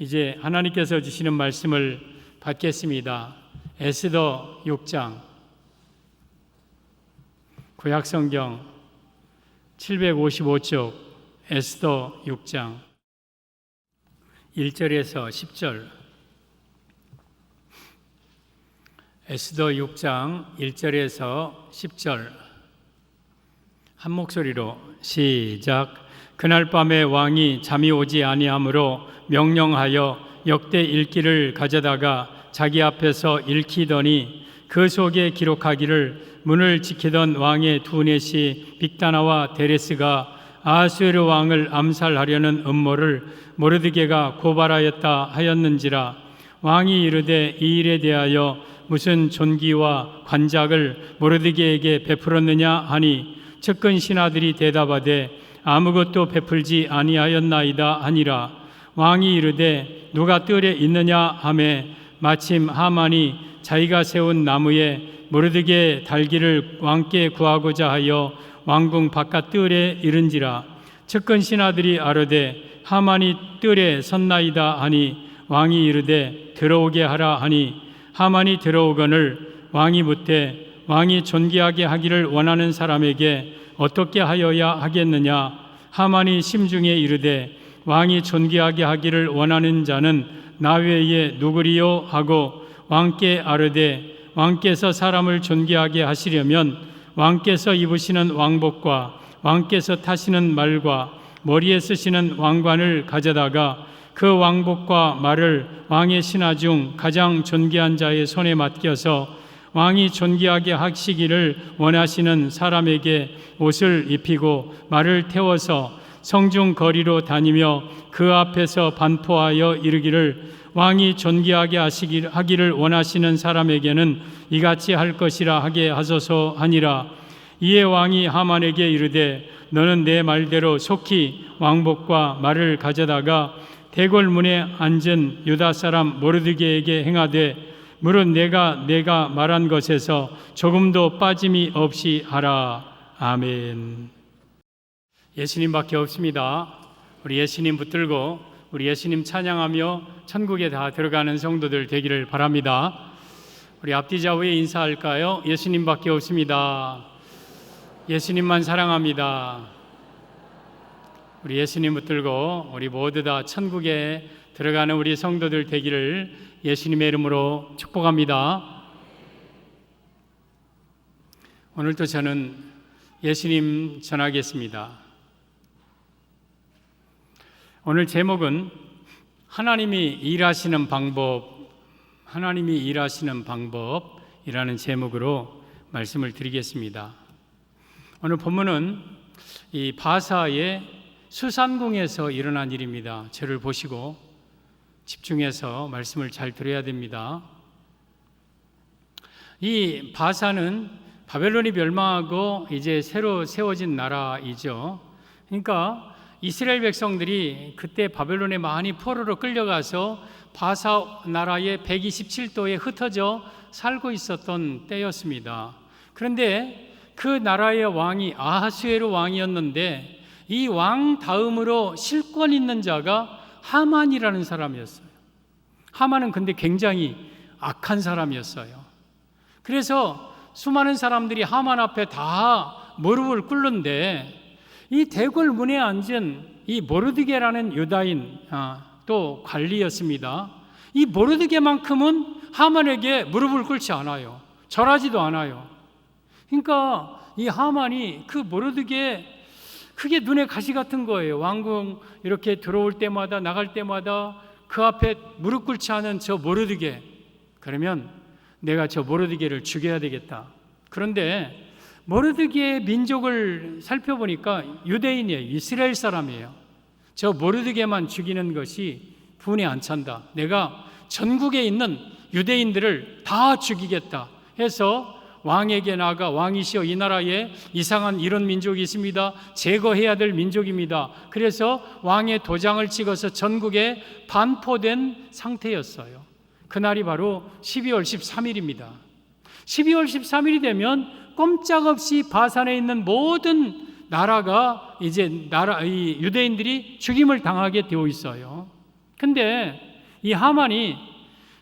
이제 하나님께서 주시는 말씀을 받겠습니다. 에스더 6장, 구약성경 755쪽 에스더 6장 1절에서 10절. 에스더 6장 1절에서 10절 한 목소리로 시작. 그날 밤에 왕이 잠이 오지 아니하므로 명령하여 역대 일기를 가져다가 자기 앞에서 읽히더니 그 속에 기록하기를 문을 지키던 왕의 두넷이 빅다나와 데레스가 아하수에르 왕을 암살하려는 음모를 모르드게가 고발하였다 하였는지라. 왕이 이르되 이 일에 대하여 무슨 존귀와 관작을 모르드게에게 베풀었느냐 하니 측근 신하들이 대답하되 아무것도 베풀지 아니하였나이다 하니라. 왕이 이르되 누가 뜰에 있느냐 하매 마침 하만이 자기가 세운 나무에 모르드게 달기를 왕께 구하고자 하여 왕궁 바깥 뜰에 이른지라. 측근 신하들이 아뢰되 하만이 뜰에 섰나이다 하니 왕이 이르되 들어오게 하라 하니 하만이 들어오거늘 왕이 묻되 왕이 존귀하게 하기를 원하는 사람에게 어떻게 하여야 하겠느냐. 하만이 심중에 이르되 왕이 존귀하게 하기를 원하는 자는 나 외에 누구리요 하고 왕께 아뢰되 왕께서 사람을 존귀하게 하시려면 왕께서 입으시는 왕복과 왕께서 타시는 말과 머리에 쓰시는 왕관을 가져다가 그 왕복과 말을 왕의 신하 중 가장 존귀한 자의 손에 맡겨서 왕이 존귀하게 하시기를 원하시는 사람에게 옷을 입히고 말을 태워서 성중 거리로 다니며 그 앞에서 반포하여 이르기를 왕이 존귀하게 하기를 원하시는 사람에게는 이같이 할 것이라 하게 하소서 하니라. 이에 왕이 하만에게 이르되 너는 내 말대로 속히 왕복과 말을 가져다가 대궐문에 앉은 유다 사람 모르드게에게 행하되 무릇 내가 말한 것에서 조금도 빠짐이 없이 하라. 아멘. 예수님밖에 없습니다. 우리 예수님 붙들고 우리 예수님 찬양하며 천국에 다 들어가는 성도들 되기를 바랍니다. 우리 앞뒤 좌우에 인사할까요? 예수님밖에 없습니다. 예수님만 사랑합니다. 우리 예수님 붙들고 우리 모두 다 천국에 들어가는 우리 성도들 되기를 예수님의 이름으로 축복합니다. 오늘도 저는 예수님 전하겠습니다. 오늘 제목은 하나님이 일하시는 방법이라는 제목으로 말씀을 드리겠습니다. 오늘 본문은 이 바사의 수산궁에서 일어난 일입니다. 저를 보시고 집중해서 말씀을 잘 들어야 됩니다. 이 바사는 바벨론이 멸망하고 이제 새로 세워진 나라이죠. 그러니까 이스라엘 백성들이 그때 바벨론에 많이 포로로 끌려가서 바사 나라의 127도에 흩어져 살고 있었던 때였습니다. 그런데 그 나라의 왕이 아하수에르 왕이었는데 이 왕 다음으로 실권 있는 자가 하만이라는 사람이었어요. 하만은 근데 굉장히 악한 사람이었어요. 그래서 수많은 사람들이 하만 앞에 다 무릎을 꿇는데 이 대궐 문에 앉은 이 모르드게라는 유다인 또 관리였습니다. 이 모르드게만큼은 하만에게 무릎을 꿇지 않아요. 절하지도 않아요. 그러니까 이 하만이 그 모르드게 그게 눈에 가시 같은 거예요. 왕궁 이렇게 들어올 때마다 나갈 때마다 그 앞에 무릎 꿇지 않은 저 모르드게, 그러면 내가 저 모르드게를 죽여야 되겠다. 그런데 모르드게의 민족을 살펴보니까 유대인이에요. 이스라엘 사람이에요. 저 모르드게만 죽이는 것이 분이 안 찬다. 내가 전국에 있는 유대인들을 다 죽이겠다 해서 왕에게 나아가 왕이시여 이 나라에 이상한 이런 민족이 있습니다. 제거해야 될 민족입니다. 그래서 왕의 도장을 찍어서 전국에 반포된 상태였어요. 그날이 바로 12월 13일입니다. 12월 13일이 되면 꼼짝없이 바산에 있는 모든 나라가 이제 이 유대인들이 죽임을 당하게 되어 있어요. 근데 이 하만이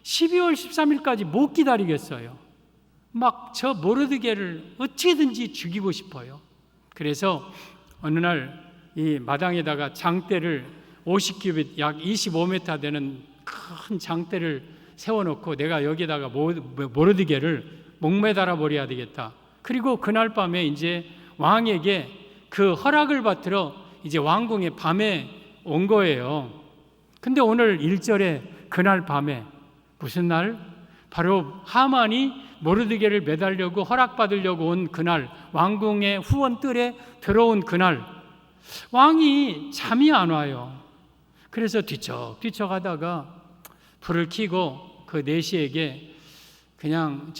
12월 13일까지 못 기다리겠어요. 막 저 모르드게를 어찌든지 죽이고 싶어요. 그래서 어느 날 이 마당에다가 장대를 50규빗 약 25m 되는 큰 장대를 세워놓고 내가 여기다가 모르드게를 목매달아 버려야 되겠다. 그리고 그날 밤에 이제 왕에게 그 허락을 받들어 이제 왕궁에 밤에 온 거예요. 근데 오늘 1절에 그날 밤에 무슨 날? 바로 하만이 모르드게를 매달려고 허락받으려고 온 그날, 왕궁의 후원뜰에 들어온 그날, 왕이 잠이 안 와요. 그래서 뒤척뒤척 하다가 불을 켜고 그 내시에게 그냥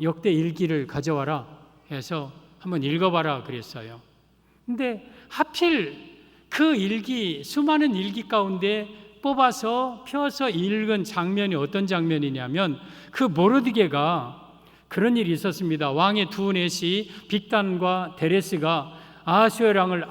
역대 일기를 가져와라 해서 한번 읽어봐라 그랬어요. 근데 하필 그 일기, 수많은 일기 가운데 뽑아서 펴서 읽은 장면이 어떤 장면이냐면 그 모르드게가 그런 일이 있었습니다. 왕의 두 내시 빅단과 데레스가 아하수에로 왕을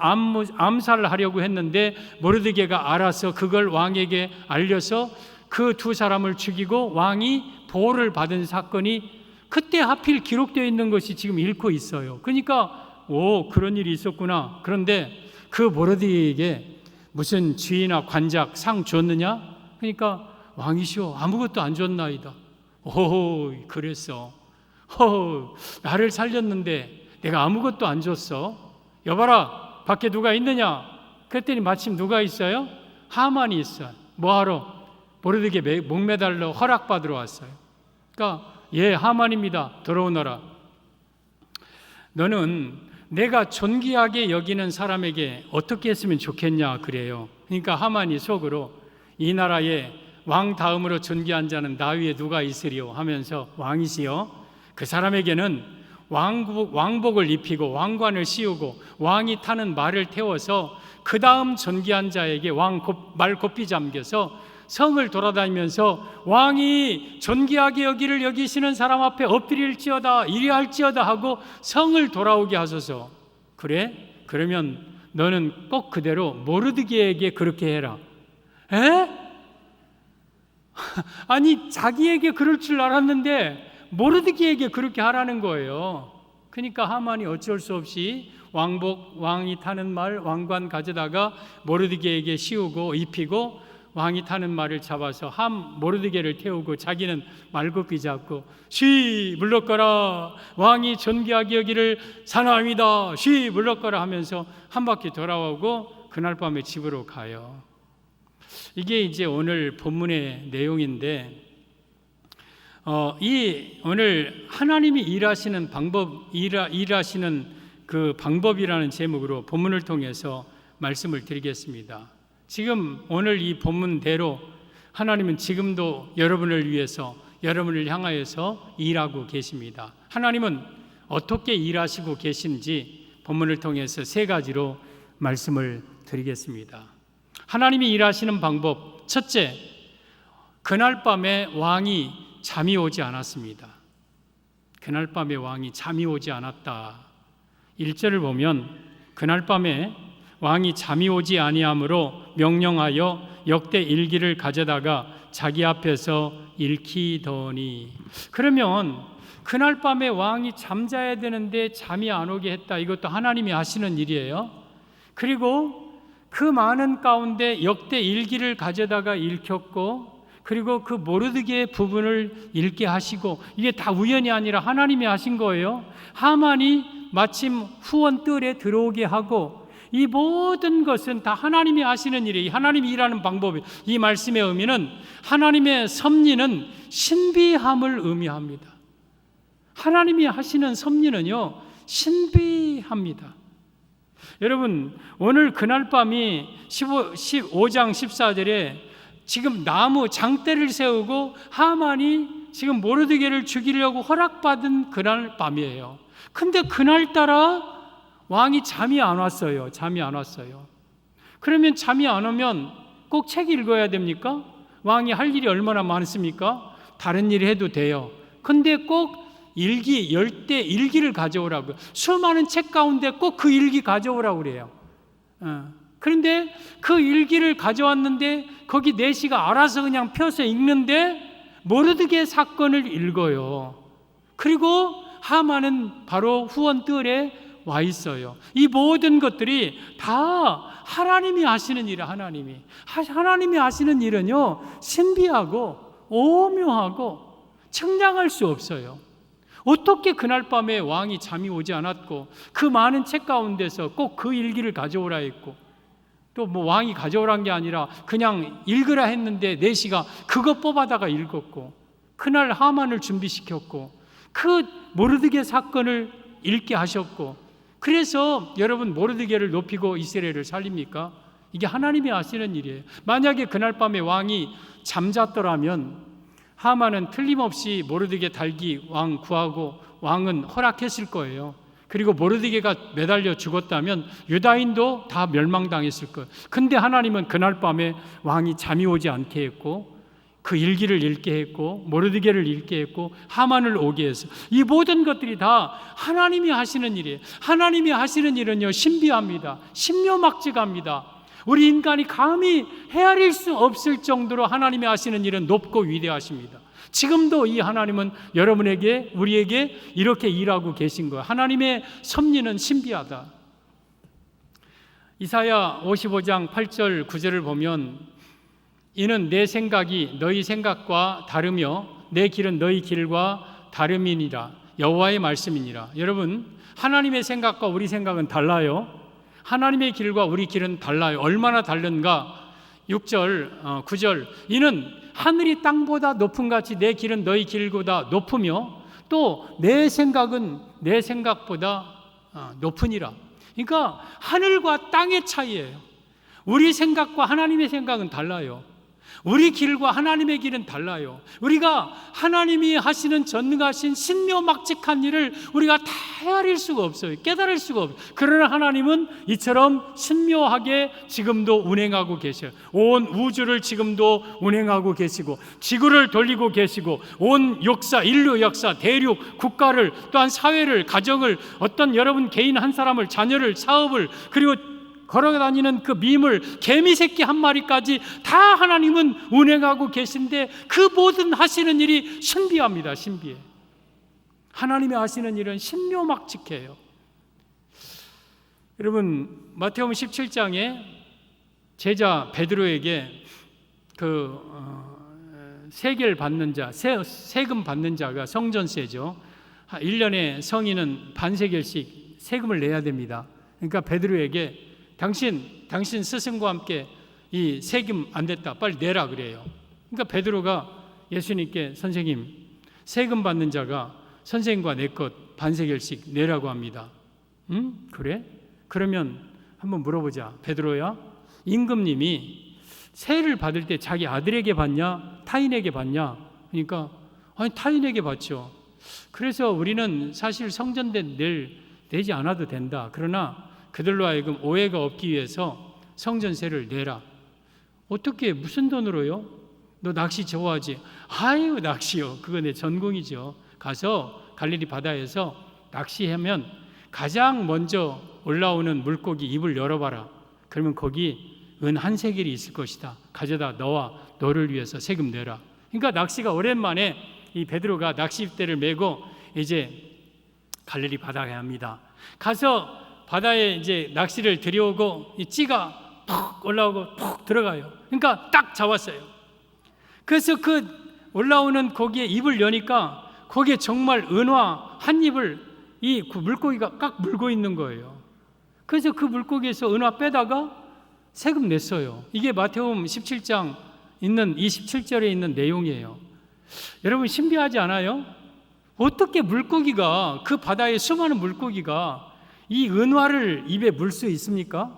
암살하려고 했는데 모르드게가 알아서 그걸 왕에게 알려서 그 두 사람을 죽이고 왕이 보호를 받은 사건이 그때 하필 기록되어 있는 것이 지금 읽고 있어요. 그러니까 그런 일이 있었구나. 그런데 그 모르드게에게 무슨 지위나 관작, 상 줬느냐? 그러니까 왕이시오 아무것도 안 줬나이다. 그랬어. 나를 살렸는데 내가 아무것도 안 줬어. 여봐라, 밖에 누가 있느냐? 그랬더니 마침 누가 있어요? 하만이 있어요. 뭐하러? 모르드게 목매달러 허락받으러 왔어요. 그러니까 하만입니다. 들어오너라. 너는 내가 존귀하게 여기는 사람에게 어떻게 했으면 좋겠냐 그래요. 그러니까 하만이 속으로 이 나라에 왕 다음으로 존귀한 자는 나 위에 누가 있으리요 하면서 왕이시여 그 사람에게는 왕복을 입히고 왕관을 씌우고 왕이 타는 말을 태워서 그 다음 존귀한 자에게 말 곱비 잠겨서 성을 돌아다니면서 왕이 존귀하게 여기를 여기시는 사람 앞에 엎드릴지어다 이리할지어다 하고 성을 돌아오게 하소서. 그래? 그러면 너는 꼭 그대로 모르드게에게 그렇게 해라. 아니 자기에게 그럴 줄 알았는데 모르드게에게 그렇게 하라는 거예요. 그러니까 하만이 어쩔 수 없이 왕이 타는 말 왕관 가져다가 모르드게에게 씌우고 입히고 왕이 타는 말을 잡아서 모르드게를 태우고 자기는 말굽기 잡고 쉬 물러가라 왕이 존귀하게 여기를 사나이다 쉬 물러가라 하면서 한 바퀴 돌아오고 그날 밤에 집으로 가요. 이게 이제 오늘 본문의 내용인데 오늘 하나님이 일하시는 그 방법이라는 제목으로 본문을 통해서 말씀을 드리겠습니다. 지금 오늘 이 본문대로 하나님은 지금도 여러분을 위해서 여러분을 향하여서 일하고 계십니다. 하나님은 어떻게 일하시고 계신지 본문을 통해서 세 가지로 말씀을 드리겠습니다. 하나님이 일하시는 방법, 첫째, 그날 밤에 왕이 잠이 오지 않았습니다. 그날 밤에 왕이 잠이 오지 않았다. 1절을 보면 그날 밤에 왕이 잠이 오지 아니하므로 명령하여 역대 일기를 가져다가 자기 앞에서 읽히더니. 그러면 그날 밤에 왕이 잠자야 되는데 잠이 안 오게 했다. 이것도 하나님이 하시는 일이에요. 그리고 그 많은 가운데 역대 일기를 가져다가 읽혔고 그리고 그 모르드게의 부분을 읽게 하시고 이게 다 우연이 아니라 하나님이 하신 거예요. 하만이 마침 후원뜰에 들어오게 하고 이 모든 것은 다 하나님이 하시는 일이에요. 하나님이 일하는 방법이 이 말씀의 의미는 하나님의 섭리는 신비함을 의미합니다. 하나님이 하시는 섭리는요 신비합니다. 여러분 오늘 그날 밤이 15장 14절에 지금 나무 장대를 세우고 하만이 지금 모르드게를 죽이려고 허락받은 그날 밤이에요. 근데 그날따라 왕이 잠이 안 왔어요. 잠이 안 왔어요. 그러면 잠이 안 오면 꼭 책 읽어야 됩니까? 왕이 할 일이 얼마나 많습니까? 다른 일 해도 돼요. 근데 꼭 열대 일기를 가져오라고요. 수많은 책 가운데 꼭 그 일기 가져오라고 그래요. 그런데 그 일기를 가져왔는데 거기 내시가 알아서 그냥 펴서 읽는데 모르드게 사건을 읽어요. 그리고 하만은 바로 후원 뜰에 와 있어요. 이 모든 것들이 다 하나님이 하시는 일이에요. 하나님이 하시는 일은요, 신비하고 오묘하고 측량할 수 없어요. 어떻게 그날 밤에 왕이 잠이 오지 않았고 그 많은 책 가운데서 꼭 그 일기를 가져오라 했고, 또 뭐 왕이 가져오란 게 아니라 그냥 읽으라 했는데 내시가 그거 뽑아다가 읽었고, 그날 하만을 준비시켰고, 그 모르드게 사건을 읽게 하셨고, 그래서 여러분 모르드게를 높이고 이스라엘을 살립니까? 이게 하나님이 하시는 일이에요. 만약에 그날 밤에 왕이 잠잤더라면 하만은 틀림없이 모르드게 달기 왕 구하고 왕은 허락했을 거예요. 그리고 모르드게가 매달려 죽었다면 유다인도 다 멸망당했을 거예요. 근데 하나님은 그날 밤에 왕이 잠이 오지 않게 했고 그 일기를 읽게 했고 모르드게를 읽게 했고 하만을 오게 해서, 이 모든 것들이 다 하나님이 하시는 일이에요. 하나님이 하시는 일은요, 신비합니다. 신묘막측합니다. 우리 인간이 감히 헤아릴 수 없을 정도로 하나님이 하시는 일은 높고 위대하십니다. 지금도 이 하나님은 여러분에게, 우리에게 이렇게 일하고 계신 거예요. 하나님의 섭리는 신비하다. 이사야 55장 8절 9절을 보면 이는 내 생각이 너희 생각과 다르며 내 길은 너희 길과 다름이니라. 여호와의 말씀이니라. 여러분, 하나님의 생각과 우리 생각은 달라요. 하나님의 길과 우리 길은 달라요. 얼마나 다른가? 6절, 9절. 이는 하늘이 땅보다 높은 같이 내 길은 너희 길보다 높으며 또 내 생각은 내 생각보다 높으니라. 그러니까 하늘과 땅의 차이예요. 우리 생각과 하나님의 생각은 달라요. 우리 길과 하나님의 길은 달라요. 우리가 하나님이 하시는 전능하신 신묘막측한 일을 우리가 다 헤아릴 수가 없어요. 깨달을 수가 없어요. 그러나 하나님은 이처럼 신묘하게 지금도 운행하고 계셔요. 온 우주를 지금도 운행하고 계시고 지구를 돌리고 계시고 온 역사, 인류 역사, 대륙, 국가를, 또한 사회를, 가정을, 어떤 여러분 개인 한 사람을, 자녀를, 사업을, 그리고 걸어다니는 그 미물, 개미 새끼 한 마리까지 다 하나님은 운행하고 계신데 그 모든 하시는 일이 신비합니다. 신비해. 하나님이 하시는 일은 신묘막측해요. 여러분, 마태복음 17장에 제자 베드로에게 세계를 받는 자, 세금 받는 자가 성전세죠. 1년에 성인은 반세겔씩 세금을 내야 됩니다. 그러니까 베드로에게 당신 스승과 함께 이 세금 안 됐다, 빨리 내라 그래요. 그러니까 베드로가 예수님께, 선생님, 세금 받는 자가 선생님과 내 것 반세겔씩 내라고 합니다. 그래? 그러면 한번 물어보자. 베드로야, 임금님이 세를 받을 때 자기 아들에게 받냐 타인에게 받냐? 그러니까 아니, 타인에게 받죠. 그래서 우리는 사실 성전세 내지 않아도 된다. 그러나 그들로 하여금 오해가 없기 위해서 성전세를 내라. 어떻게, 무슨 돈으로요? 너 낚시 좋아하지? 아유, 낚시요. 그거 내 전공이죠. 가서 갈릴리 바다에서 낚시하면 가장 먼저 올라오는 물고기 입을 열어봐라. 그러면 거기 은 한 세겔이 있을 것이다. 가져다 너와 너를 위해서 세금 내라. 그러니까 낚시가 오랜만에 이 베드로가 낚싯대를 메고 이제 갈릴리 바다에 갑니다. 가서 바다에 이제 낚시를 들여오고 이 찌가 푹 올라오고 푹 들어가요. 그러니까 딱 잡았어요. 그래서 그 올라오는 고기에 입을 여니까 거기에 정말 은화 한 입을 이 물고기가 깍 물고 있는 거예요. 그래서 그 물고기에서 은화 빼다가 세금 냈어요. 이게 마태복음 17장 있는 27절에 있는 내용이에요. 여러분, 신비하지 않아요? 어떻게 물고기가, 그 바다에 수많은 물고기가 이 은화를 입에 물 수 있습니까?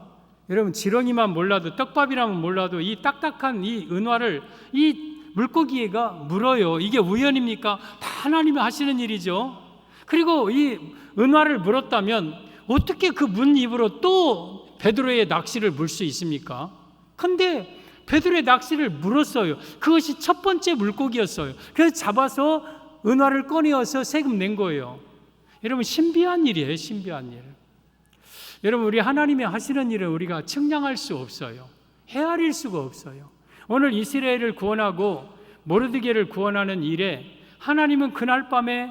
여러분, 지렁이만 몰라도, 떡밥이라면 몰라도 이 딱딱한 이 은화를 이 물고기가 물어요. 이게 우연입니까? 다 하나님이 하시는 일이죠. 그리고 이 은화를 물었다면 어떻게 그 문 입으로 또 베드로의 낚시를 물 수 있습니까? 근데 베드로의 낚시를 물었어요. 그것이 첫 번째 물고기였어요. 그래서 잡아서 은화를 꺼내어서 세금 낸 거예요. 여러분, 신비한 일이에요. 신비한 일. 여러분, 우리 하나님이 하시는 일은 우리가 측량할 수 없어요. 헤아릴 수가 없어요. 오늘 이스라엘을 구원하고 모르드게를 구원하는 일에 하나님은 그날 밤에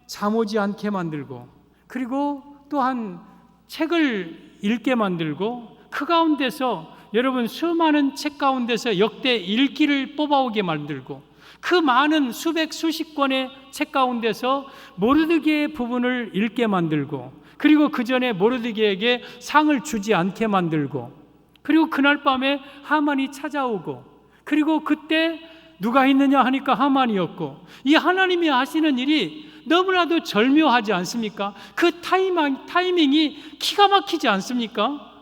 잠 오지 않게 만들고, 그리고 또한 책을 읽게 만들고, 그 가운데서 여러분 수많은 책 가운데서 역대 일기를 뽑아오게 만들고, 그 많은 수십 권의 책 가운데서 모르드게의 부분을 읽게 만들고, 그리고 그 전에 모르드게에게 상을 주지 않게 만들고, 그리고 그날 밤에 하만이 찾아오고, 그리고 그때 누가 있느냐 하니까 하만이었고, 이 하나님이 하시는 일이 너무나도 절묘하지 않습니까? 그 타이밍이 기가 막히지 않습니까?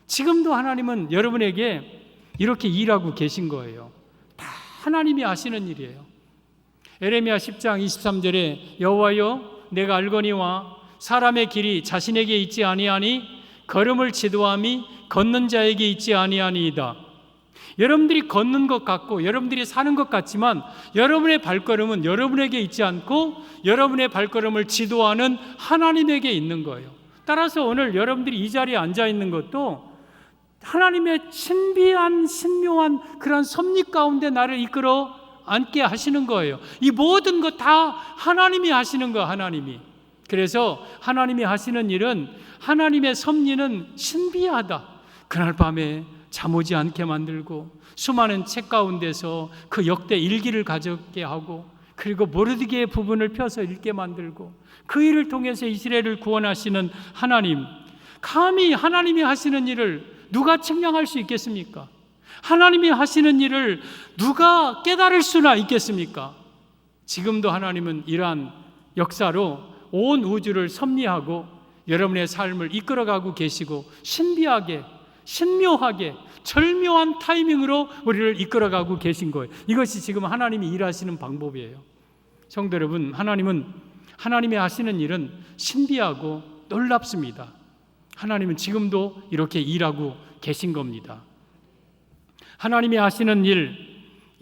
지금도 하나님은 여러분에게 이렇게 일하고 계신 거예요. 다 하나님이 하시는 일이에요. 에레미야 10장 23절에 여호와여 내가 알거니와 사람의 길이 자신에게 있지 아니하니 걸음을 지도함이 걷는 자에게 있지 아니하니이다. 여러분들이 걷는 것 같고 여러분들이 사는 것 같지만 여러분의 발걸음은 여러분에게 있지 않고 여러분의 발걸음을 지도하는 하나님에게 있는 거예요. 따라서 오늘 여러분들이 이 자리에 앉아 있는 것도 하나님의 신비한 신묘한 그런 섭리 가운데 나를 이끌어 앉게 하시는 거예요. 이 모든 것 다 하나님이 하시는 거예요. 하나님이. 그래서 하나님이 하시는 일은, 하나님의 섭리는 신비하다. 그날 밤에 잠 오지 않게 만들고 수많은 책 가운데서 그 역대 일기를 가져오게 하고, 그리고 모르드게의 부분을 펴서 읽게 만들고, 그 일을 통해서 이스라엘을 구원하시는 하나님, 감히 하나님이 하시는 일을 누가 측량할 수 있겠습니까? 하나님이 하시는 일을 누가 깨달을 수나 있겠습니까? 지금도 하나님은 이러한 역사로 온 우주를 섭리하고 여러분의 삶을 이끌어가고 계시고, 신비하게, 신묘하게, 절묘한 타이밍으로 우리를 이끌어가고 계신 거예요. 이것이 지금 하나님이 일하시는 방법이에요. 성도 여러분, 하나님이 하시는 일은 신비하고 놀랍습니다. 하나님은 지금도 이렇게 일하고 계신 겁니다. 하나님이 하시는 일,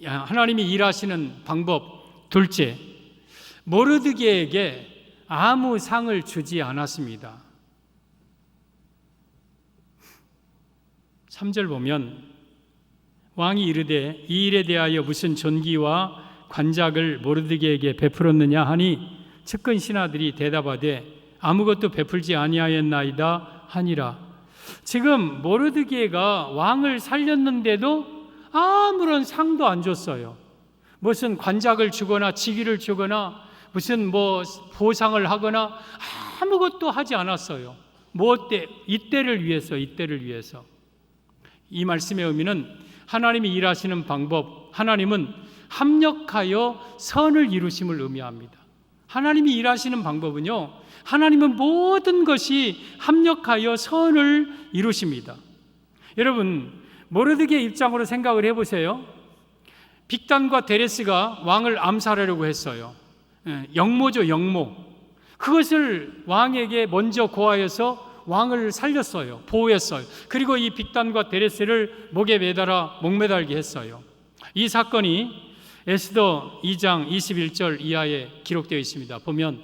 하나님이 일하시는 방법, 둘째, 모르드게에게 아무 상을 주지 않았습니다. 3절 보면 왕이 이르되 이 일에 대하여 무슨 존귀와 관작을 모르드게에게 베풀었느냐 하니 측근 신하들이 대답하되 아무것도 베풀지 아니하였나이다 하니라. 지금 모르드게가 왕을 살렸는데도 아무런 상도 안 줬어요. 무슨 관작을 주거나 직위를 주거나 무슨 보상을 하거나 아무것도 하지 않았어요. 이때를 위해서. 이 말씀의 의미는 하나님이 일하시는 방법, 하나님은 합력하여 선을 이루심을 의미합니다. 하나님이 일하시는 방법은요, 하나님은 모든 것이 합력하여 선을 이루십니다. 여러분, 모르드게 입장으로 생각을 해보세요. 빅단과 데레스가 왕을 암살하려고 했어요. 영모죠, 영모. 그것을 왕에게 먼저 고하여서 왕을 살렸어요. 보호했어요. 그리고 이 빅단과 데레스를 목에 매달아 목매달게 했어요. 이 사건이 에스더 2장 21절 이하에 기록되어 있습니다. 보면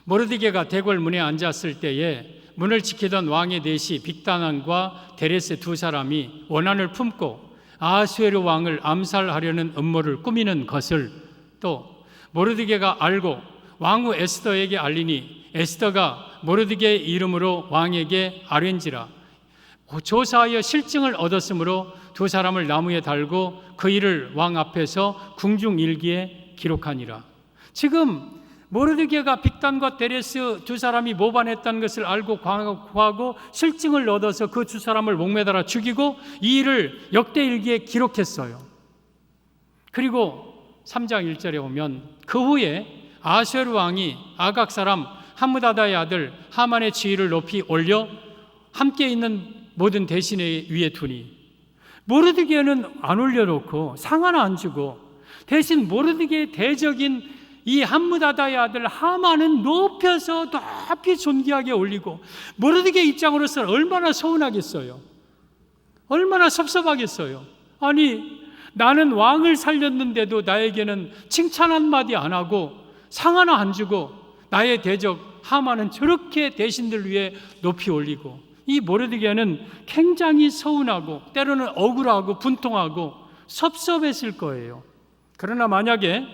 모르드게가 대궐 문에 앉았을 때에 문을 지키던 왕의 내시 빅단과 데레스 두 사람이 원한을 품고 아하수에르 왕을 암살하려는 음모를 꾸미는 것을 또 모르드게가 알고 왕후 에스더에게 알리니 에스더가 모르드게의 이름으로 왕에게 아뢰ን지라. 조사하여 실증을 얻었으므로 두 사람을 나무에 달고 그 일을 왕 앞에서 궁중일기에 기록하니라. 지금 모르드게가 빅단과 데레스 두 사람이 모반했다는 것을 알고 구하고 실증을 얻어서 그 두 사람을 목매달아 죽이고 이 일을 역대일기에 기록했어요. 그리고 3장 1절에 보면 그 후에 아하수에르 왕이 아각 사람 함므다다의 아들 하만의 지위를 높이 올려 함께 있는 모든 대신의 위에 두니, 모르드게는 안 올려놓고 상 하나 안 주고 대신 모르드게의 대적인 이 함므다다의 아들 하만은 높여서 높이 존귀하게 올리고, 모르드게 입장으로서는 얼마나 서운하겠어요. 얼마나 섭섭하겠어요. 아니, 나는 왕을 살렸는데도 나에게는 칭찬 한마디 안 하고 상 하나 안 주고 나의 대적 하만은 저렇게 대신들 위해 높이 올리고, 이 모르드게는 굉장히 서운하고 때로는 억울하고 분통하고 섭섭했을 거예요. 그러나 만약에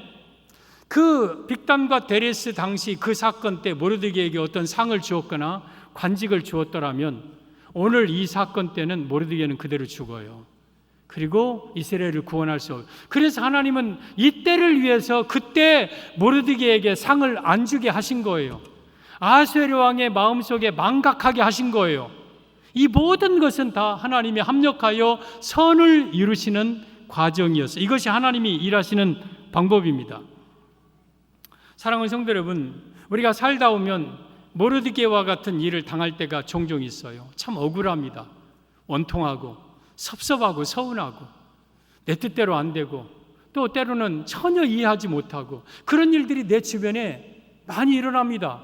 그 빅단과 데레스 당시 그 사건 때 모르드게에게 어떤 상을 주었거나 관직을 주었더라면 오늘 이 사건 때는 모르드게는 그대로 죽어요. 그리고 이스라엘을 구원할 수 없어요. 그래서 하나님은 이 때를 위해서 그때 모르드게에게 상을 안 주게 하신 거예요. 아하수에로 왕의 마음속에 망각하게 하신 거예요. 이 모든 것은 다 하나님이 합력하여 선을 이루시는 과정이었어요. 이것이 하나님이 일하시는 방법입니다. 사랑하는 성도 여러분, 우리가 살다 오면 모르드게와 같은 일을 당할 때가 종종 있어요. 참 억울합니다. 원통하고 섭섭하고 서운하고 내 뜻대로 안 되고 또 때로는 전혀 이해하지 못하고 그런 일들이 내 주변에 많이 일어납니다.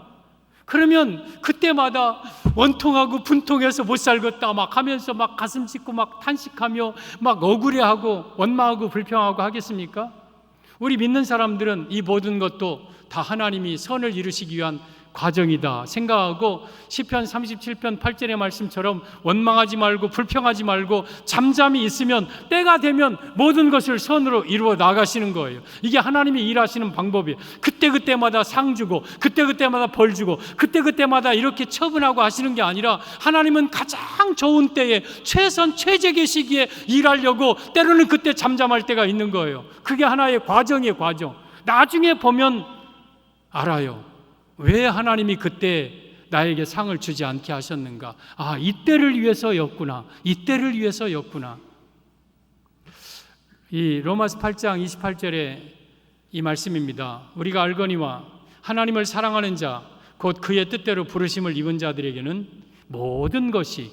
그러면 그때마다 원통하고 분통해서 못 살겠다 막 하면서 막 가슴 찢고 막 탄식하며 막 억울해하고 원망하고 불평하고 하겠습니까? 우리 믿는 사람들은 이 모든 것도 다 하나님이 선을 이루시기 위한 과정이다 생각하고 시편 37편 8절의 말씀처럼 원망하지 말고 불평하지 말고 잠잠히 있으면 때가 되면 모든 것을 선으로 이루어 나가시는 거예요. 이게 하나님이 일하시는 방법이에요. 그때그때마다 상 주고 그때그때마다 벌 주고 그때그때마다 이렇게 처분하고 하시는 게 아니라 하나님은 가장 좋은 때에 최선 최적의 시기에 일하려고 때로는 그때 잠잠할 때가 있는 거예요. 그게 하나의 과정이에요. 과정. 나중에 보면 알아요. 왜 하나님이 그때 나에게 상을 주지 않게 하셨는가? 아, 이때를 위해서였구나. 이때를 위해서였구나. 이 로마서 8장 28절에 이 말씀입니다. 우리가 알거니와 하나님을 사랑하는 자, 곧 그의 뜻대로 부르심을 입은 자들에게는 모든 것이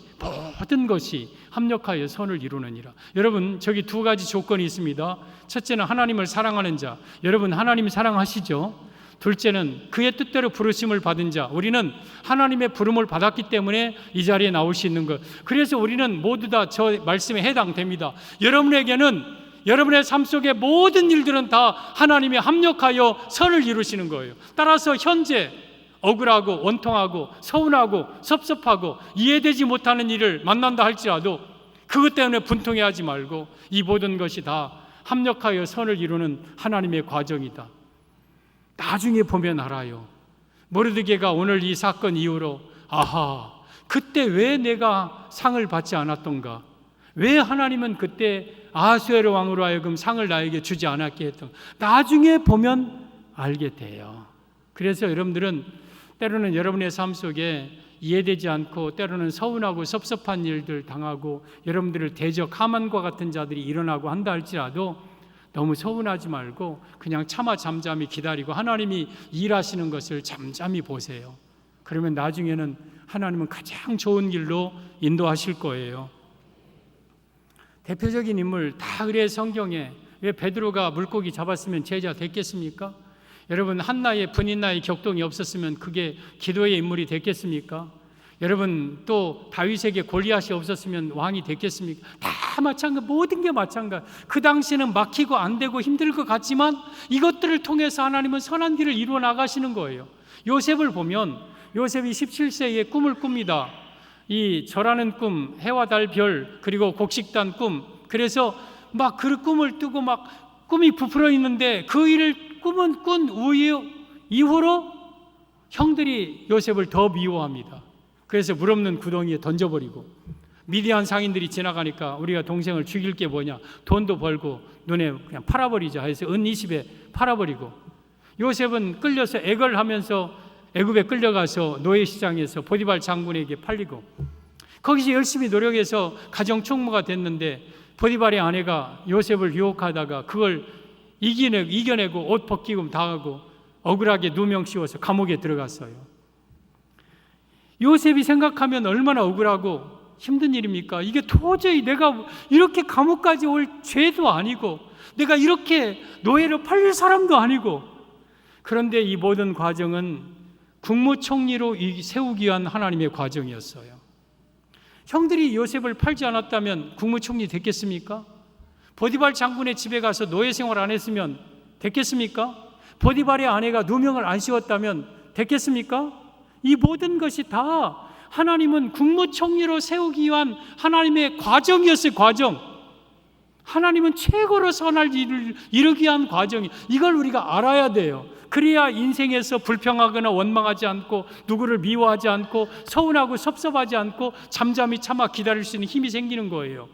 합력하여 선을 이루느니라. 여러분, 저기 두 가지 조건이 있습니다. 첫째는 하나님을 사랑하는 자. 여러분, 하나님 사랑하시죠? 둘째는 그의 뜻대로 부르심을 받은 자. 우리는 하나님의 부름을 받았기 때문에 이 자리에 나올 수 있는 것. 그래서 우리는 모두 다 저 말씀에 해당됩니다. 여러분에게는 여러분의 삶 속의 모든 일들은 다 하나님이 합력하여 선을 이루시는 거예요. 따라서 현재 억울하고 원통하고 서운하고 섭섭하고 이해되지 못하는 일을 만난다 할지라도 그것 때문에 분통해하지 말고 이 모든 것이 다 합력하여 선을 이루는 하나님의 과정이다. 나중에 보면 알아요. 모르드게가 오늘 이 사건 이후로 아하, 그때 왜 내가 상을 받지 않았던가? 왜 하나님은 그때 아하수에로 왕으로 하여금 상을 나에게 주지 않았게 했던가? 나중에 보면 알게 돼요. 그래서 여러분들은 때로는 여러분의 삶 속에 이해되지 않고 때로는 서운하고 섭섭한 일들 당하고 여러분들을 대적 하만과 같은 자들이 일어나고 한다 할지라도 너무 서운하지 말고 그냥 참아 잠잠히 기다리고 하나님이 일하시는 것을 잠잠히 보세요. 그러면 나중에는 하나님은 가장 좋은 길로 인도하실 거예요. 대표적인 인물 다 그래. 성경에 왜 베드로가 물고기 잡았으면 제자 됐겠습니까? 여러분, 한나의 분인나의 격동이 없었으면 그게 기도의 인물이 됐겠습니까? 여러분, 또 다윗에게 골리앗이 없었으면 왕이 됐겠습니까? 다 마찬가지, 모든 게 마찬가지. 그 당시에는 막히고 안 되고 힘들 것 같지만 이것들을 통해서 하나님은 선한 길을 이루어 나가시는 거예요. 요셉을 보면 요셉이 17세에 꿈을 꿉니다. 이 절하는 꿈, 해와 달, 별, 그리고 곡식단 꿈. 그래서 막 그 꿈을 뜨고 막 꿈이 부풀어 있는데 그 일을 꿈은 꾼 이후로 형들이 요셉을 더 미워합니다. 그래서 물 없는 구덩이에 던져버리고 미디안 상인들이 지나가니까 우리가 동생을 죽일 게 뭐냐, 돈도 벌고 눈에 그냥 팔아버리자 해서 은 20에 팔아버리고 요셉은 끌려서 애걸 하면서 애굽에 끌려가서 노예시장에서 보디발 장군에게 팔리고 거기서 열심히 노력해서 가정총무가 됐는데 보디발의 아내가 요셉을 유혹하다가 그걸 이겨내고 옷 벗기고 다 하고 억울하게 누명 씌워서 감옥에 들어갔어요. 요셉이 생각하면 얼마나 억울하고 힘든 일입니까? 이게 도저히 내가 이렇게 감옥까지 올 죄도 아니고 내가 이렇게 노예로 팔릴 사람도 아니고, 그런데 이 모든 과정은 국무총리로 세우기 위한 하나님의 과정이었어요. 형들이 요셉을 팔지 않았다면 국무총리 됐겠습니까? 보디발 장군의 집에 가서 노예 생활 안 했으면 됐겠습니까? 보디발의 아내가 누명을 안 씌웠다면 됐겠습니까? 이 모든 것이 다 하나님은 국무총리로 세우기 위한 하나님의 과정이었어요. 과정. 하나님은 최고로 선할 일을 이루기 위한 과정이, 이걸 우리가 알아야 돼요. 그래야 인생에서 불평하거나 원망하지 않고, 누구를 미워하지 않고, 서운하고 섭섭하지 않고 잠잠히 참아 기다릴 수 있는 힘이 생기는 거예요.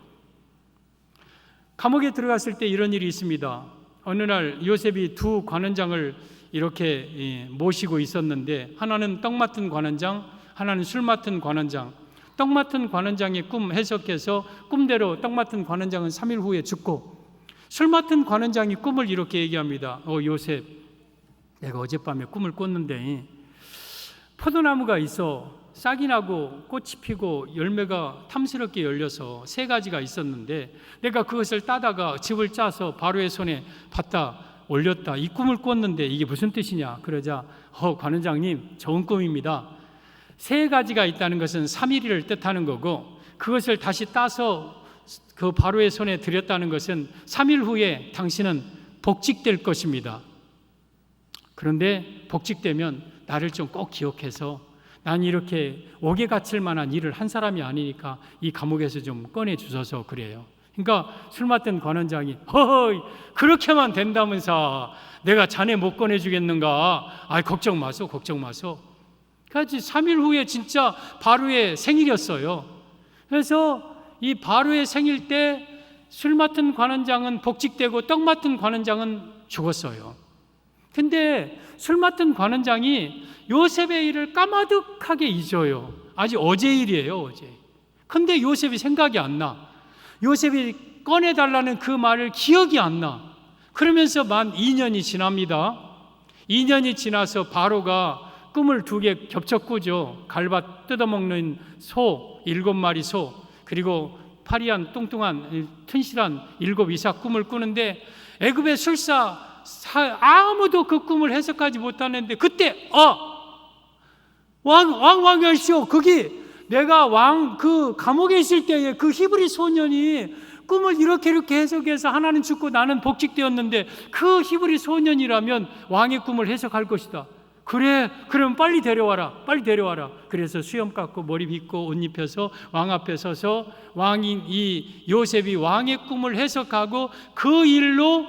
감옥에 들어갔을 때 이런 일이 있습니다. 어느 날 요셉이 두 관원장을 이렇게 모시고 있었는데, 하나는 떡 맡은 관원장, 하나는 술 맡은 관원장. 떡 맡은 관원장의 꿈 해석해서 꿈대로 떡 맡은 관원장은 3일 후에 죽고, 술 맡은 관원장이 꿈을 이렇게 얘기합니다. 요셉, 내가 어젯밤에 꿈을 꿨는데 포도나무가 있어 싹이 나고 꽃이 피고 열매가 탐스럽게 열려서 3가지가 있었는데, 내가 그것을 따다가 즙을 짜서 바로의 손에 받다 올렸다. 이 꿈을 꿨는데 이게 무슨 뜻이냐? 그러자 관원장님, 좋은 꿈입니다. 3가지가 있다는 것은 3일을 뜻하는 거고, 그것을 다시 따서 그 바로의 손에 드렸다는 것은 3일 후에 당신은 복직될 것입니다. 그런데 복직되면 나를 좀 꼭 기억해서, 난 이렇게 옥에 갇힐 만한 일을 한 사람이 아니니까 이 감옥에서 좀 꺼내 주셔서 그래요. 그러니까 술 맡은 관원장이, 허허이, 그렇게만 된다면서 내가 자네 못 꺼내 주겠는가? 걱정 마소, 걱정 마소. 그래서 3일 후에 진짜 바로의 생일이었어요. 그래서 이 바로의 생일 때 술 맡은 관원장은 복직되고 떡 맡은 관원장은 죽었어요. 근데 술 맡은 관원장이 요셉의 일을 까마득하게 잊어요. 아직 어제 일이에요, 어제. 근데 요셉이 생각이 안 나. 요셉이 꺼내달라는 그 말을 기억이 안 나. 그러면서 만 2년이 지납니다. 2년이 지나서 바로가 꿈을 2개 겹쳐 꾸죠. 갈밭 뜯어먹는 소 7마리 소, 그리고 파리한 뚱뚱한 튼실한 7 이삭 꿈을 꾸는데, 애굽의 술사 아무도 그 꿈을 해석하지 못하는데, 그때 왕이시오, 거기 내가 그 감옥에 있을 때에 그 히브리 소년이 꿈을 이렇게 해석해서 하나는 죽고 나는 복직되었는데, 그 히브리 소년이라면 왕의 꿈을 해석할 것이다. 그래, 그럼 빨리 데려와라, 빨리 데려와라. 그래서 수염 깎고 머리 빗고 옷 입혀서 왕 앞에 서서 왕인 이 요셉이 왕의 꿈을 해석하고 그 일로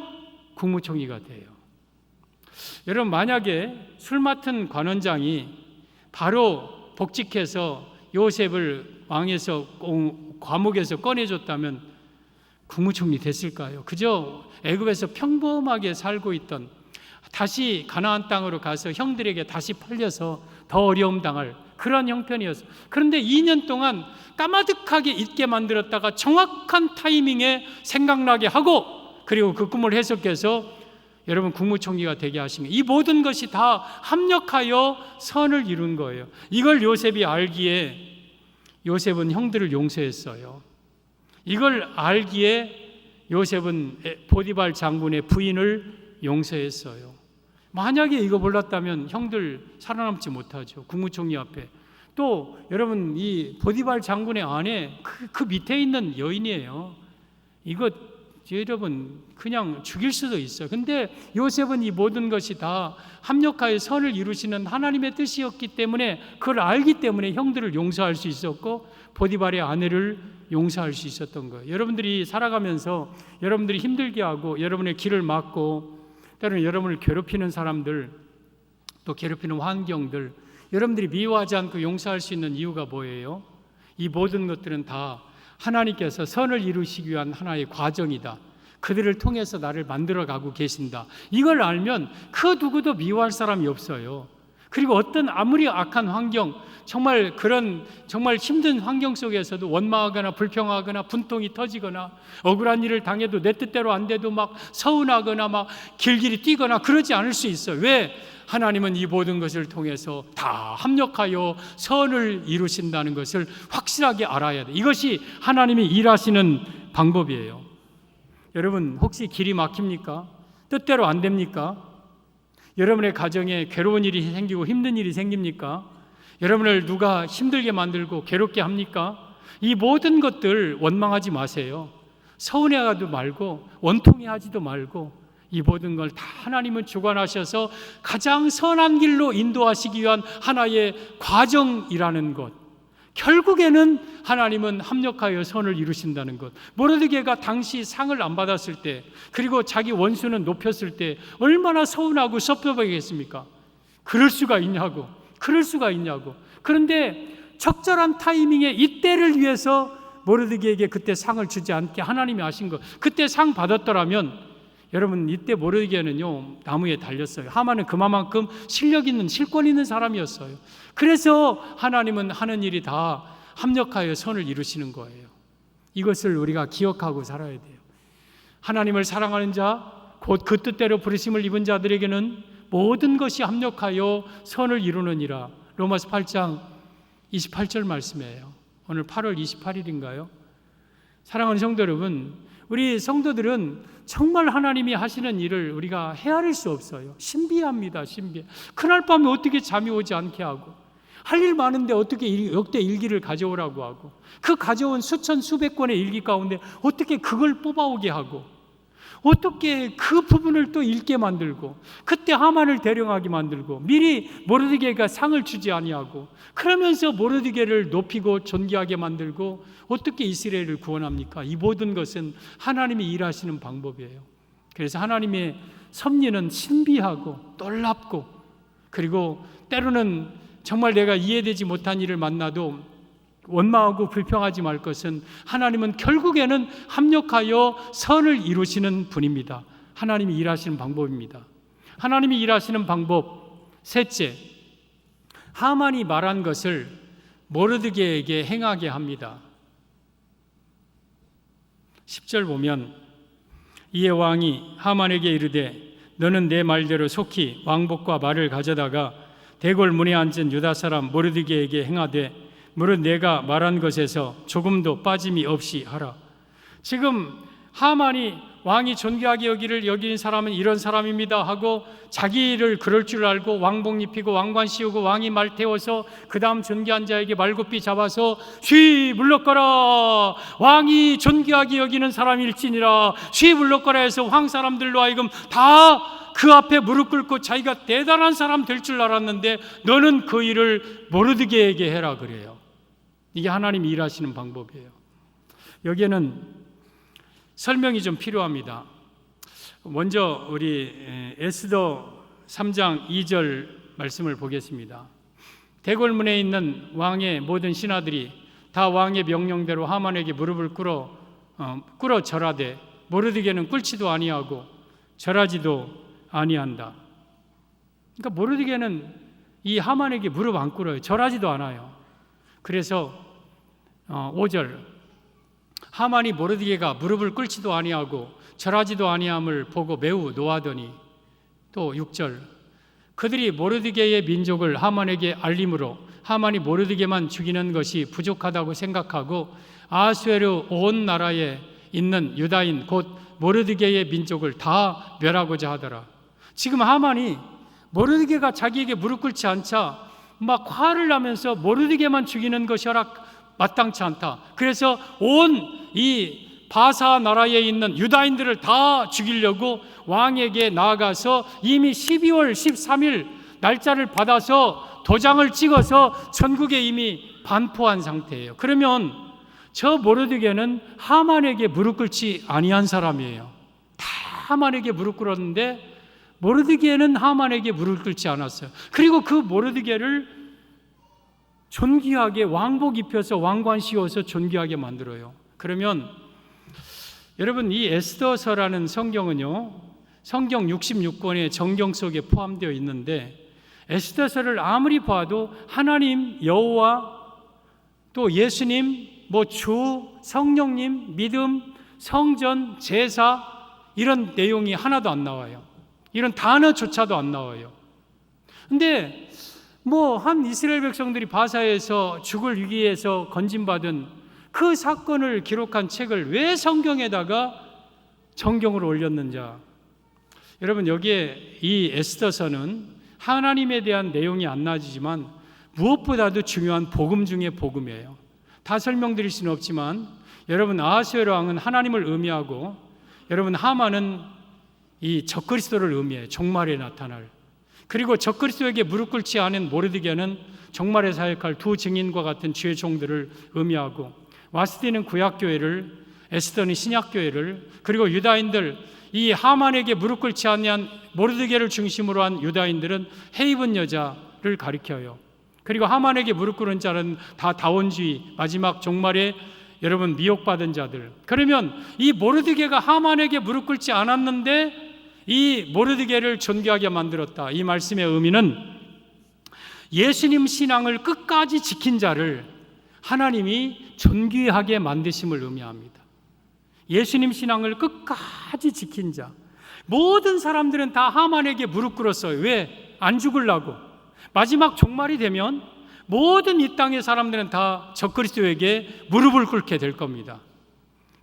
국무총리가 돼요. 여러분, 만약에 술 맡은 관원장이 바로 복직해서 요셉을 왕에서 감옥에서 꺼내줬다면 국무총리 됐을까요? 그저 애굽에서 평범하게 살고 있던, 다시 가나안 땅으로 가서 형들에게 다시 팔려서 더 어려움 당할 그런 형편이었어요. 그런데 2년 동안 까마득하게 잊게 만들었다가 정확한 타이밍에 생각나게 하고, 그리고 그 꿈을 해석해서 여러분 국무총리가 되게 하신 거예요. 이 모든 것이 다 합력하여 선을 이룬 거예요. 이걸 요셉이 알기에 요셉은 형들을 용서했어요. 이걸 알기에 요셉은 보디발 장군의 부인을 용서했어요. 만약에 이거 몰랐다면 형들 살아남지 못하죠. 국무총리 앞에. 또 여러분, 이 보디발 장군의 아내 그 밑에 있는 여인이에요. 이거 여러분 그냥 죽일 수도 있어요. 근데 요셉은 이 모든 것이 다 합력하여 선을 이루시는 하나님의 뜻이었기 때문에, 그걸 알기 때문에 형들을 용서할 수 있었고 보디발의 아내를 용서할 수 있었던 거예요. 여러분들이 살아가면서 여러분들이 힘들게 하고 여러분의 길을 막고 때로는 여러분을 괴롭히는 사람들, 또 괴롭히는 환경들, 여러분들이 미워하지 않고 용서할 수 있는 이유가 뭐예요? 이 모든 것들은 다 하나님께서 선을 이루시기 위한 하나의 과정이다. 그들을 통해서 나를 만들어가고 계신다. 이걸 알면 그 누구도 미워할 사람이 없어요. 그리고 어떤 아무리 악한 환경, 정말 힘든 환경 속에서도 원망하거나 불평하거나 분통이 터지거나 억울한 일을 당해도 내 뜻대로 안 돼도 막 서운하거나 막 길길이 뛰거나 그러지 않을 수 있어요. 왜? 하나님은 이 모든 것을 통해서 다 합력하여 선을 이루신다는 것을 확실하게 알아야 돼. 이것이 하나님이 일하시는 방법이에요. 여러분, 혹시 길이 막힙니까? 뜻대로 안 됩니까? 여러분의 가정에 괴로운 일이 생기고 힘든 일이 생깁니까? 여러분을 누가 힘들게 만들고 괴롭게 합니까? 이 모든 것들 원망하지 마세요. 서운해하지도 말고 원통해하지도 말고 이 모든 걸 다 하나님은 주관하셔서 가장 선한 길로 인도하시기 위한 하나의 과정이라는 것, 결국에는 하나님은 합력하여 선을 이루신다는 것. 모르드게가 당시 상을 안 받았을 때, 그리고 자기 원수는 높였을 때 얼마나 서운하고 섭섭하겠습니까? 그럴 수가 있냐고. 그런데 적절한 타이밍에 이때를 위해서 모르드게에게 그때 상을 주지 않게 하나님이 하신 것. 그때 상 받았더라면 여러분, 이때 모르드게는요 나무에 달렸어요. 하만은 그만큼 실력 있는, 실권 있는 사람이었어요. 그래서 하나님은 하는 일이 다 합력하여 선을 이루시는 거예요. 이것을 우리가 기억하고 살아야 돼요. 하나님을 사랑하는 자, 곧 그 뜻대로 부르심을 입은 자들에게는 모든 것이 합력하여 선을 이루느니라. 로마서 8장 28절 말씀이에요. 오늘 8월 28일인가요? 사랑하는 성도 여러분, 우리 성도들은 정말 하나님이 하시는 일을 우리가 헤아릴 수 없어요. 신비합니다. 그날 밤에 어떻게 잠이 오지 않게 하고, 할 일 많은데 어떻게 역대 일기를 가져오라고 하고, 그 가져온 수천 수백 권의 일기 가운데 어떻게 그걸 뽑아오게 하고, 어떻게 그 부분을 또 읽게 만들고, 그때 하만을 대령하게 만들고, 미리 모르드게가 상을 주지 아니하고, 그러면서 모르드게를 높이고 존귀하게 만들고, 어떻게 이스라엘을 구원합니까? 이 모든 것은 하나님이 일하시는 방법이에요. 그래서 하나님의 섭리는 신비하고 놀랍고, 그리고 때로는 정말 내가 이해되지 못한 일을 만나도 원망하고 불평하지 말 것은, 하나님은 결국에는 합력하여 선을 이루시는 분입니다. 하나님이 일하시는 방법입니다. 하나님이 일하시는 방법 셋째, 하만이 말한 것을 모르드게에게 행하게 합니다. 10절 보면, 이에 왕이 하만에게 이르되 너는 내 말대로 속히 왕복과 말을 가져다가 대궐 문에 앉은 유다 사람 모르드게에게 행하되 무릇 내가 말한 것에서 조금도 빠짐이 없이 하라. 지금 하만이 왕이 존귀하게 여기는 사람은 이런 사람입니다 하고 자기를 그럴 줄 알고 왕복 입히고 왕관 씌우고 왕이 말 태워서 그 다음 존귀한 자에게 말굽이 잡아서 쉬 물러거라, 왕이 존귀하게 여기는 사람일지니라, 쉬 물러거라 해서 황 사람들로 하여금 다 그 앞에 무릎 꿇고 자기가 대단한 사람 될 줄 알았는데 너는 그 일을 모르드게에게 해라 그래요. 이게 하나님이 일하시는 방법이에요. 여기에는 설명이 좀 필요합니다. 먼저 우리 에스더 3장 2절 말씀을 보겠습니다. 대궐문에 있는 왕의 모든 신하들이 다 왕의 명령대로 하만에게 무릎을 꿇어 절하되 모르드게는 꿇지도 아니하고 절하지도 아니한다. 그러니까 모르드게는 이 하만에게 무릎 안 꿇어요. 절하지도 않아요. 그래서 5절, 하만이 모르드게가 무릎을 꿇지도 아니하고 절하지도 아니함을 보고 매우 노하더니, 또 6절, 그들이 모르드게의 민족을 하만에게 알림으로 하만이 모르드게만 죽이는 것이 부족하다고 생각하고 아수에르 온 나라에 있는 유다인 곧 모르드게의 민족을 다 멸하고자 하더라. 지금 하만이 모르드게가 자기에게 무릎 꿇지 않자 막 화를 나면서 모르드게만 죽이는 것이 마땅치 않다. 그래서 온 이 바사 나라에 있는 유다인들을 다 죽이려고 왕에게 나아가서 이미 12월 13일 날짜를 받아서 도장을 찍어서 전국에 이미 반포한 상태예요. 그러면 저 모르드게는 하만에게 무릎 꿇지 아니한 사람이에요. 다 하만에게 무릎 꿇었는데 모르드게는 하만에게 무릎 꿇지 않았어요. 그리고 그 모르드게를 존귀하게 왕복 입혀서 왕관 씌워서 존귀하게 만들어요. 그러면 여러분, 이 에스더서라는 성경은요, 성경 66권의 정경 속에 포함되어 있는데, 에스더서를 아무리 봐도 하나님, 여호와, 또 예수님, 주, 성령님, 믿음, 성전, 제사, 이런 내용이 하나도 안 나와요. 이런 단어조차도 안 나와요. 근데 한 이스라엘 백성들이 바사에서 죽을 위기에서 건진받은 그 사건을 기록한 책을 왜 성경에다가 정경으로 올렸는지. 여러분, 여기에 이 에스더서는 하나님에 대한 내용이 안 나지만 무엇보다도 중요한 복음 중에 복음이에요. 다 설명드릴 수는 없지만 여러분, 아하수에로 왕은 하나님을 의미하고, 여러분, 하만은 이 적그리스도를 의미해요. 종말에 나타날. 그리고 적그리스도에게 무릎 꿇지 않은 모르드게는 종말에 사역할 두 증인과 같은 주의 종들을 의미하고, 와스디는 구약교회를, 에스더는 신약교회를, 그리고 유다인들, 이 하만에게 무릎 꿇지 않는 모르드게를 중심으로 한 유다인들은 해입은 여자를 가리켜요. 그리고 하만에게 무릎 꿇은 자는 다 다원주의, 마지막 종말에 여러분 미혹받은 자들. 그러면 이 모르드게가 하만에게 무릎 꿇지 않았는데 이 모르드게를 존귀하게 만들었다. 이 말씀의 의미는 예수님 신앙을 끝까지 지킨 자를 하나님이 존귀하게 만드심을 의미합니다. 예수님 신앙을 끝까지 지킨 자. 모든 사람들은 다 하만에게 무릎 꿇었어요. 왜? 안 죽으려고. 마지막 종말이 되면 모든 이 땅의 사람들은 다 적그리스도에게 무릎을 꿇게 될 겁니다.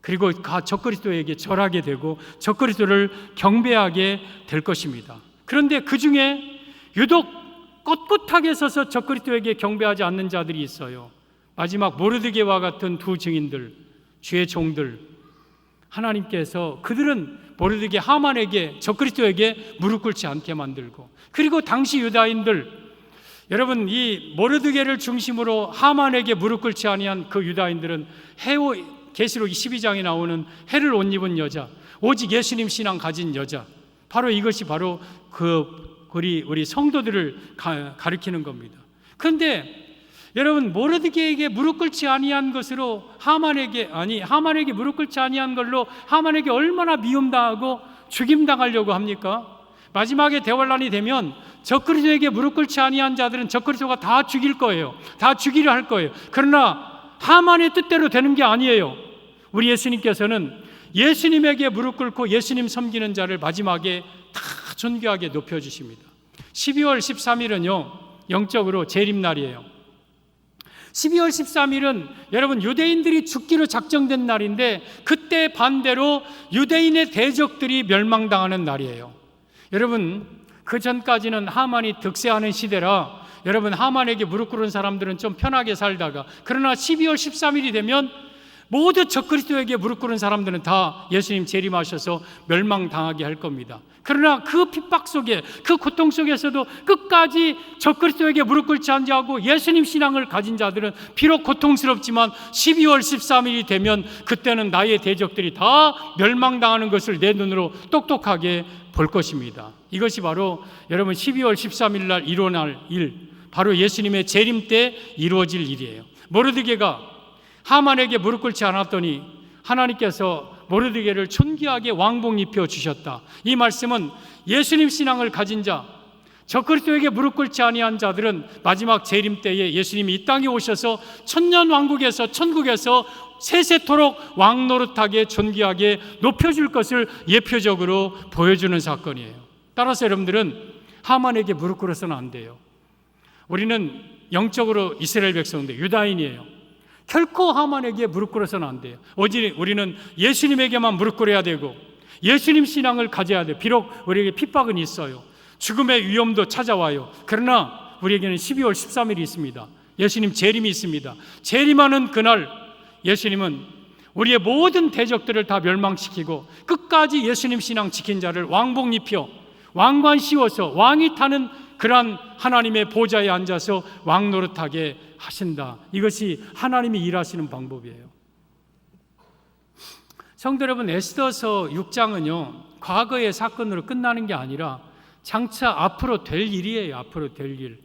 그리고 적그리스도에게 절하게 되고 적그리스도를 경배하게 될 것입니다. 그런데 그 중에 유독 꼿꼿하게 서서 적그리스도에게 경배하지 않는 자들이 있어요. 마지막 모르드게와 같은 두 증인들, 주의 종들. 하나님께서 그들은 모르드게 하만에게, 적그리스도에게 무릎 꿇지 않게 만들고, 그리고 당시 유다인들, 여러분 이 모르드게를 중심으로 하만에게 무릎 꿇지 아니한 그 유다인들은 계시록 12장에 나오는 해를 옷 입은 여자, 오직 예수님 신앙 가진 여자, 바로 이것이 바로 우리 성도들을 가리키는 겁니다. 그런데 여러분 모르드게에게 무릎 꿇지 아니한 것으로 하만에게 무릎 꿇지 아니한 걸로 하만에게 얼마나 미움당하고 죽임당하려고 합니까? 마지막에 대환란이 되면 적그리스도에게 무릎 꿇지 아니한 자들은 적그리스도가 다 죽일 거예요. 다 죽이려 할 거예요. 그러나 하만의 뜻대로 되는 게 아니에요. 우리 예수님께서는 예수님에게 무릎 꿇고 예수님 섬기는 자를 마지막에 다 존귀하게 높여주십니다. 12월 13일은요 영적으로 재림날이에요. 12월 13일은 여러분 유대인들이 죽기로 작정된 날인데, 그때 반대로 유대인의 대적들이 멸망당하는 날이에요. 여러분 그 전까지는 하만이 득세하는 시대라 여러분 하만에게 무릎 꿇은 사람들은 좀 편하게 살다가, 그러나 12월 13일이 되면 모두 적그리스도에게 무릎 꿇은 사람들은 다 예수님 재림하셔서 멸망당하게 할 겁니다. 그러나 그 핍박 속에, 그 고통 속에서도 끝까지 적그리스도에게 무릎 꿇지 않고 예수님 신앙을 가진 자들은 비록 고통스럽지만 12월 13일이 되면 그때는 나의 대적들이 다 멸망당하는 것을 내 눈으로 똑똑하게 볼 것입니다. 이것이 바로 여러분 12월 13일 날 일어날 일, 바로 예수님의 재림 때 이루어질 일이에요. 모르드게가 하만에게 무릎 꿇지 않았더니 하나님께서 모르드게를 존귀하게 왕복 입혀 주셨다. 이 말씀은 예수님 신앙을 가진 자, 적그리스도에게 무릎 꿇지 아니한 자들은 마지막 재림 때에 예수님이 이 땅에 오셔서 천년 왕국에서, 천국에서 세세토록 왕 노릇하게 존귀하게 높여줄 것을 예표적으로 보여주는 사건이에요. 따라서 여러분들은 하만에게 무릎 꿇어서는 안 돼요. 우리는 영적으로 이스라엘 백성들, 유다인이에요. 결코 하만에게 무릎 꿇어서는 안 돼요. 오직 우리는 예수님에게만 무릎 꿇어야 되고 예수님 신앙을 가져야 돼요. 비록 우리에게 핍박은 있어요. 죽음의 위험도 찾아와요. 그러나 우리에게는 12월 13일이 있습니다. 예수님 재림이 있습니다. 재림하는 그날 예수님은 우리의 모든 대적들을 다 멸망시키고 끝까지 예수님 신앙 지킨 자를 왕복 입혀 왕관 씌워서 왕이 타는 그러한 하나님의 보좌에 앉아서 왕 노릇하게 하신다. 이것이 하나님이 일하시는 방법이에요. 성도 여러분, 에스더서 6장은요 과거의 사건으로 끝나는 게 아니라 장차 앞으로 될 일이에요. 앞으로 될 일.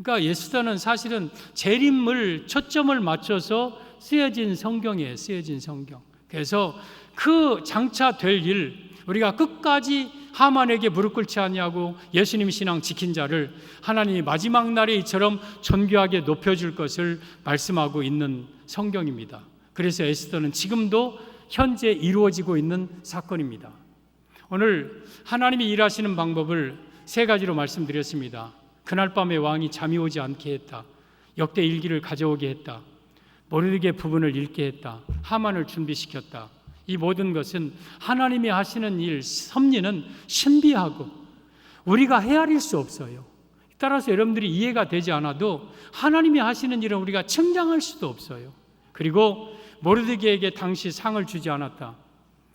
그러니까 에스더는 사실은 재림을 초점을 맞춰서 쓰여진 성경이에요. 쓰여진 성경. 그래서 그 장차 될 일, 우리가 끝까지 하만에게 무릎 꿇지 아니하고 예수님 신앙 지킨 자를 하나님이 마지막 날에 이처럼 존귀하게 높여줄 것을 말씀하고 있는 성경입니다. 그래서 에스더는 지금도 현재 이루어지고 있는 사건입니다. 오늘 하나님이 일하시는 방법을 세 가지로 말씀드렸습니다. 그날 밤에 왕이 잠이 오지 않게 했다. 역대 일기를 가져오게 했다. 모르드게 부분을 읽게 했다. 하만을 준비시켰다. 이 모든 것은 하나님이 하시는 일, 섭리는 신비하고 우리가 헤아릴 수 없어요. 따라서 여러분들이 이해가 되지 않아도 하나님이 하시는 일은 우리가 측량할 수도 없어요. 그리고 모르드게에게 당시 상을 주지 않았다.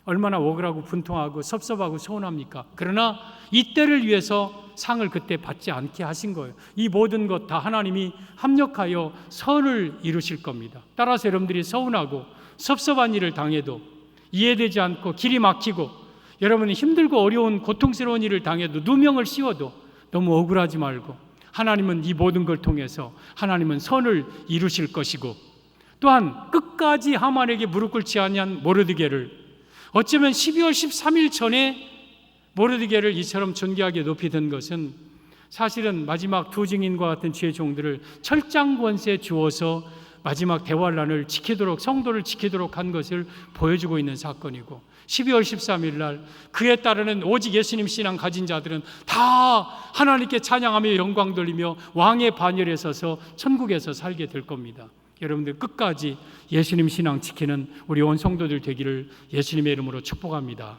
얼마나 억울하고 분통하고 섭섭하고 서운합니까? 그러나 이 때를 위해서 상을 그때 받지 않게 하신 거예요. 이 모든 것 다 하나님이 합력하여 선을 이루실 겁니다. 따라서 여러분들이 서운하고 섭섭한 일을 당해도, 이해되지 않고 길이 막히고 여러분이 힘들고 어려운 고통스러운 일을 당해도, 누명을 씌워도 너무 억울하지 말고, 하나님은 이 모든 걸 통해서 하나님은 선을 이루실 것이고, 또한 끝까지 하만에게 무릎 꿇지 아니한 모르드게를, 어쩌면 12월 13일 전에 모르드게를 이처럼 존귀하게 높이 든 것은 사실은 마지막 두 증인과 같은 주의 종들을 철장 권세 주어서 마지막 대환란을 지키도록, 성도를 지키도록 한 것을 보여주고 있는 사건이고, 12월 13일 날 그에 따르는 오직 예수님 신앙 가진 자들은 다 하나님께 찬양하며 영광 돌리며 왕의 반열에 서서 천국에서 살게 될 겁니다. 여러분들 끝까지 예수님 신앙 지키는 우리 온 성도들 되기를 예수님의 이름으로 축복합니다.